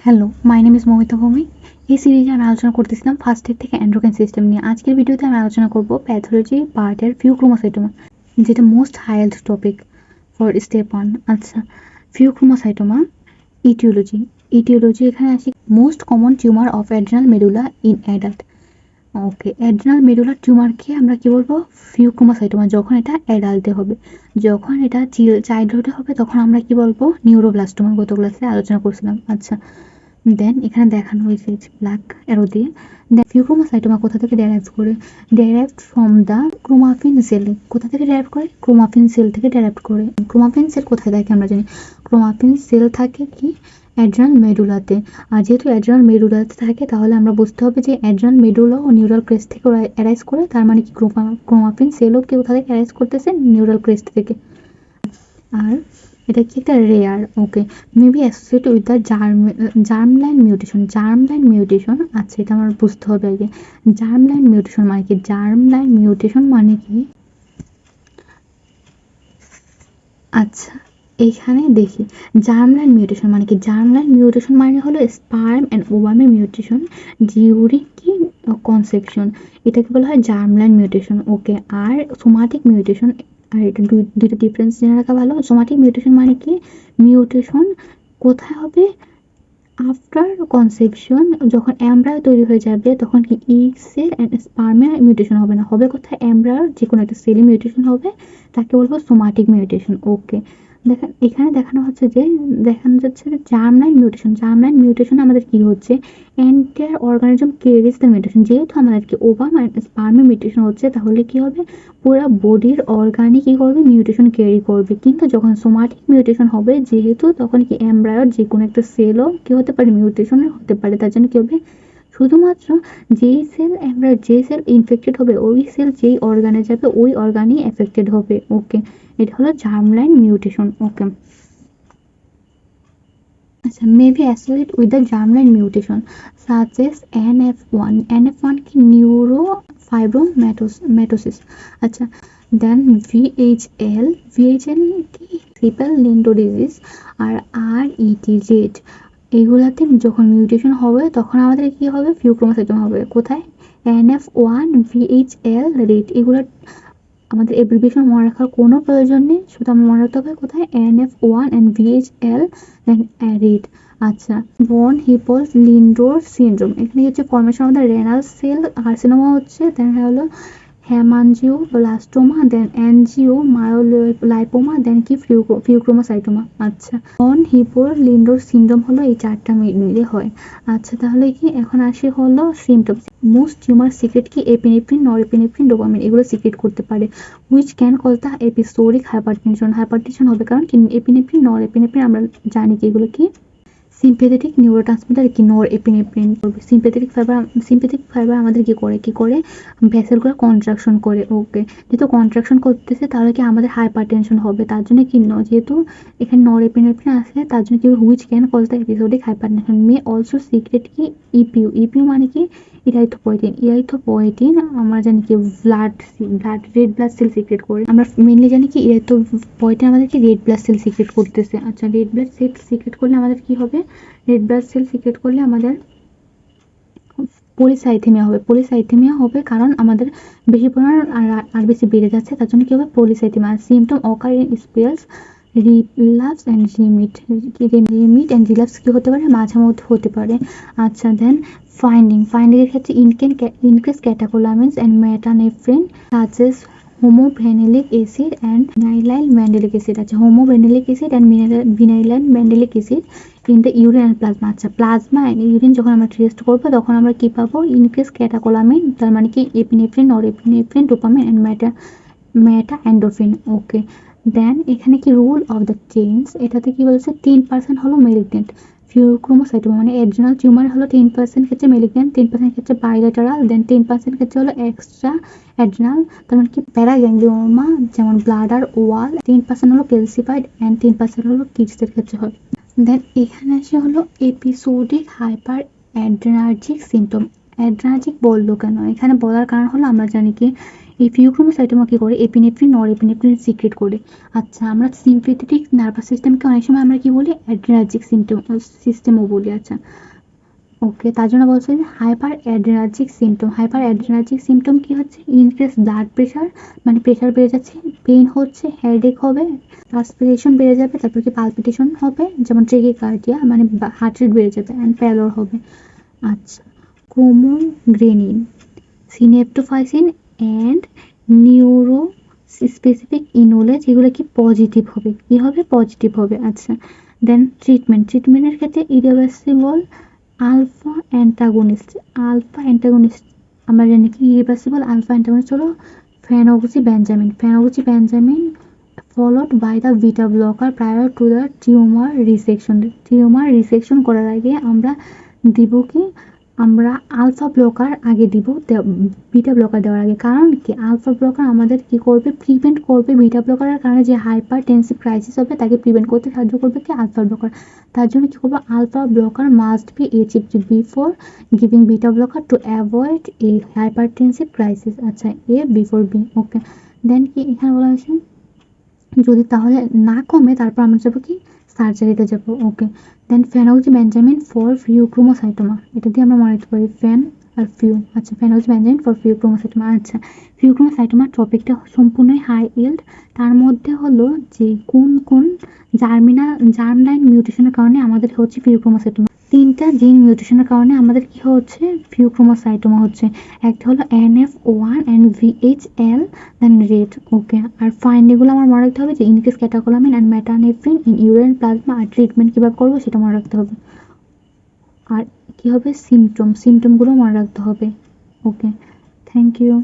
Hello, my name is Moumita Bhowmik. এই সিরিজে আমি আলোচনা করতেছিলাম ফার্স্ট এড থেকে এন্ডোক্রাইন সিস্টেম নিয়ে। আজকের ভিডিওতে আমি আলোচনা করব প্যাথোলজি পার্টের ফিউক্রোমোসাইটোমা, যেটা most highlight topic for step 1। আচ্ছা, ফিউক্রোমোসাইটোমা ইটিওলজি। ইটিওলজি এখানে আসি most common tumour of adrenal medulla in adult. Okay, adrenal মেডুলার টিউমারকে আমরা কি বলবো? ফিউক্রোমোসাইটোমা। যখন এটা অ্যাডাল্টে হবে, যখন এটা চাইল্ডহুডে হবে তখন আমরা কি বলবো? নিউরোব্লাস্টোমা। গত ক্লাসে আলোচনা করছিলাম। আচ্ছা, দেন এখানে দেখানো হয়েছে ব্ল্যাক অ্যারো দিয়ে। দেন ফিউক্রোমোসাইটোমা কোথা থেকে ডেরাইভ করে? Derived from the chromaffin cell. কোথা থেকে ডেরাইভ করে? ক্রোমাফিন সেল থেকে ডেরাইভ করে। ক্রোমাফিন সেল কোথায় থাকে আমরা জানি? ক্রোমাফিন সেল থাকে কি? অ্যাড্রেনাল মেডুলাতে। আর যেহেতু অ্যাড্রেনাল মেডুলাতে থাকে তাহলে আমরা বুঝতে হবে যে অ্যাড্রেনাল মেডুলা ও নিউরাল ক্রেস্ট থেকে অ্যারাইজ করে। তার মানে কি ক্রোমাফিন সেলও কি কোথা থেকে অ্যারাইজ করতেছে? নিউরাল ক্রেস্ট থেকে। আর এটা কি একটা rare, okay, maybe associated with the germline mutation. Germline mutation, আচ্ছা এটা আমার বুঝতে হবে আগে। জার্মলাইন মিউটেশন মানে কি? জার্মলাইন মিউটেশন মানে কি? আচ্ছা, এইখানে দেখি জার্মলাইন মিউটেশন মানে কি? জার্মলাইন মিউটেশন মানে হলো স্পার্ম অ্যান্ড ওভামের মিউটেশন ডিউরিং কি কনসেপশন, এটাকে বলা হয় জার্মলাইন মিউটেশন। ওকে, আর সোমাটিক মিউটেশন, আর এটা দুইটা ডিফারেন্স জেনে রাখা ভালো। সোমাটিক মিউটেশন মানে কি? মিউটেশন কোথায় হবে? আফটার কনসেপশন, যখন এমব্রায়ো তৈরি হয়ে যাবে তখন কি এগ সেল অ্যান্ড স্পার্মে মিউটেশন হবে না, হবে কোথায়? এমব্রায়োর যে কোনো একটা সেলে মিউটেশন হবে, তাকে বলবো সোমাটিক মিউটেশন। ওকে, দেখেন এখানে দেখানো যাচ্ছে যে জার্মলাইন মিউটেশন। জার্মলাইন মিউটেশন আমাদের কি হচ্ছে? Entire organism carries the mutation. যেহেতু আমাদের কি ওভাম অ্যান্ড স্পার্মে মিউটেশন হচ্ছে, তাহলে কি হবে? পুরো বডির অর্গানই কি করবে? মিউটেশন ক্যারি করবে। কিন্তু যখন সোমাটিক মিউটেশন হবে, যেহেতু তখন কি এমব্রায়োর যে কোনো একটা সেলও কি হতে পারে? মিউটেশন হতে পারে। তার জন্য কি হবে? শুধুমাত্র যে সেল ইনফেক্টেড হবে, ওই সেল যেই অর্গানে যাবে ওই অর্গানই এফেক্টেড হবে। ওকে, এটা হলো জার্মলাইন মিউটেশন। ওকে, আচ্ছা, maybe associated with the germline mutation such as NF1। NF1 কি? Neurofibromatosis. আচ্ছা, দেন VHL কি? সিপেল লিন্ডো ডিজিজ। আর RETZ, এইগুলাতে যখন মিউটেশন হবে তখন আমাদের কি হবে? ফিউক্রোমোসাইটোমা হবে। কোথায়? NF1 VHL rate. এগুলো আমাদের এব্রিভিয়েশন মনে রাখার কোনো প্রয়োজন নেই, শুধু আমার মনে রাখতে হবে কোথায়? NF1 and VHL then rate. আচ্ছা, বন হিপোস লিন্ডোর সিনড্রোম, এখানে হচ্ছে ফর্মেশন আমাদের রেনাল সেল কার্সিনোমা হচ্ছে, দেন হলো হেমানজিওব্লাস্টোমা, দেন অ্যানজিওমায়োলাইপোমা, দেন কি ফিউক্রোমোসাইটোমা। আচ্ছা, বন হিপোর লিন্ডোর সিনড্রোম হলো এই চারটা মিলে হয়। আচ্ছা, তাহলে কি এখন আসি হলো সিমটমস। মোস্ট টিউমার সিক্রেট কি? এপিনেফ্রিন, নরএপিনেফ্রিন, ডোপামিন, এগুলো সিক্রেট করতে পারে। Which can cause the episodic hypertension. Hypertension হবে কারণ কি? এপিনেফ্রিন, নরএপিনেফ্রিন আমরা জানি কি এগুলো কি? সিম্প্যাথেটিক নিউরোট্রান্সমিটার কি? নরএপিনেফ্রিন। সিম্প্যাথেটিক ফাইবার আমাদের কি করে? ভেসেলগুলো কন্ট্রাকশন করে। ওকে, যেহেতু কন্ট্রাকশন করতেছে তাহলে কি আমাদের হাইপারটেনশন হবে। তার জন্য কি যেহেতু এখানে নরএপিনেফ্রিন আছে, তার জন্য কি? Which can cause the episodic hypertension. May also secrete কি? ইপিউ মানে কি? ইরাইথ্রোপয়েটিন আমরা জানি কি? রেড ব্লাড সেল সিক্রেট করে। আমরা মেনলি জানি কি ইরাইথ্রোপয়েটিন আমাদের কি? রেড ব্লাড সেল সিক্রেট করতেছে। আচ্ছা, রেড ব্লাড সেল সিক্রেট করলে আমাদের কি হবে? রেড ব্লাড সেল সিক্রেট করলে আমাদের পলিসাইথেমিয়া হবে কারণ আমাদের বেশি পরিমাণ আর বেশি বেড়ে যাচ্ছে, তার জন্য কি হবে? Polycythaemia. Symptom occur in spells relapse and remit and relapse কি হতে পারে? মাঝামধ্যে হতে পারে। আচ্ছা, দেন ফাইন্ডিংয়ের ক্ষেত্রে increase catecholamines and metanephrine such as homovanillic acid and vanillyl mandelic acid. আচ্ছা, homovanillic acid and vanillyl mandelic acid in the urine and plasma. আচ্ছা, প্লাজমা অ্যান্ড ইউরিন যখন আমরা টেস্ট করবো তখন আমরা কি পাবো? ইনক্রিজ ক্যাটাকোলামিন, তার মানে কি? Epinephrine, norepinephrine, dopamine and meta endorphin. Okay, then এখানে কি? রুল অফ দ্য চেঞ্জ, এটাতে কি বলছে? 10% হলো মেলিগনেন্ট ফিউক্রোমোসাইটোমা, মানে অ্যাড্রেনাল টিউমার হলো 10% ক্ষেত্রে মেলিগনেন্ট, 10% ক্ষেত্রে বাইলেটারাল, দেন 10% ক্ষেত্রে হলো এক্সট্রা অ্যাড্রেনাল, তার মানে কি? প্যারাগ্যাংলিওমা যেমন ব্লাডার ওয়াল, 10% হলো ক্যালসিফাইড অ্যান্ড 10% হলো কিডসদের ক্ষেত্রে হয়। দেন এখানে আসে হলো episodic hyper adrenergic symptom. Adrenergic বললো কেন? এখানে বলার কারণ হলো আমরা জানি কি এই ফিউক্রোমোসাইটোমা কি করে, এপিনেফ্রিন নরএপিনেফ্রিন সিক্রেট করে। আচ্ছা, আমরা সিম্প্যাথেটিক নার্ভাস সিস্টেমকে অনেক সময় আমরা কি বলি, অ্যাড্রেনার্জিক সিস্টেমও বলি। আচ্ছা ওকে, তার জন্য বলছে যে hyper adrenergic symptom. Hyper adrenergic symptom কি হচ্ছে, ইনক্রিজ ব্লাড প্রেশার, মানে প্রেশার বেড়ে যাচ্ছে, পেইন হচ্ছে, হেডেক হবে, অ্যাসপিরেশন বেড়ে যাবে, তারপর কি পালপিটেশন হবে, যেমন ট্রেকিকার্ডিয়া মানে হার্ট রেট বেড়ে যাবে, অ্যান্ড প্যালর হবে। আচ্ছা, ক্রোমোগ্রেনিন, সিনেপ্টোফাইসিন অ্যান্ড নিউরো স্পেসিফিক ইনোলেজ, এগুলো কি পজিটিভ হবে, কি হবে, পজিটিভ হবে। আচ্ছা দেন ট্রিটমেন্টের ক্ষেত্রে irreversible alpha antagonist. Alpha antagonist আমরা জানি কি, ইরিভার্সিবল আলফা অ্যান্টাগনিস্ট হলো phenoxybenzamine followed by the beta blocker prior to the tumour resection. Tumour resection করার আগে আমরা দিব কি, আমরা আলফা ব্লকার আগে দিব বিটা ব্লকার দেওয়ার আগে। কারণ কি, আলফা ব্লকার আমাদের কি করবে, প্রিভেন্ট করবে বিটা ব্লকারের কারণে যে হাইপার টেনসিভ ক্রাইসিস হবে তাকে প্রিভেন্ট করতে সাহায্য করবে কি, আলফা ব্লকার। তার জন্য কি করবো, alpha blocker must be achieved before giving beta blocker to avoid a hypertensive crisis. আচ্ছা, এ বিফোর বি। ওকে, দেন কি এখানে বলা হয়েছে, যদি তাহলে না কমে তারপর আমরা যাবো কি, সার্জারিতে যাবো। ওকে, দেন ফেনোক্সিবেনজামিন ফর ফিউক্রোমোসাইটোমা, এটা দিয়ে আমরা মনে রাখতে পারি ফেন আর ফিউ। আচ্ছা, ফেনোক্সিবেনজামিন ফর ফিউক্রোমোসাইটোমা। আচ্ছা, ফিউক্রোমোসাইটোমা টপিকটা হাই ইল্ড, তার মধ্যে হলো যে কোন কোন জার্মলাইন মিউটেশনের কারণে আমাদের হচ্ছে ফিউক্রোমোসাইটোমা। 3টা জিন মিউটেশনের কারণে আমাদের কি হচ্ছে, ফিউক্রোমোসাইটোমা হচ্ছে। একটা হলো NF1 and VHL দেন রেড। ওকে, আর ফাইন্ড এগুলো আমার মনে রাখতে হবে যে increase catecholamine and metanephrine in urine plasma, আর ট্রিটমেন্ট কীভাবে করবো সেটা মনে রাখতে হবে। আর কি হবে, সিমটমগুলো মনে রাখতে হবে। ওকে, থ্যাংক ইউ।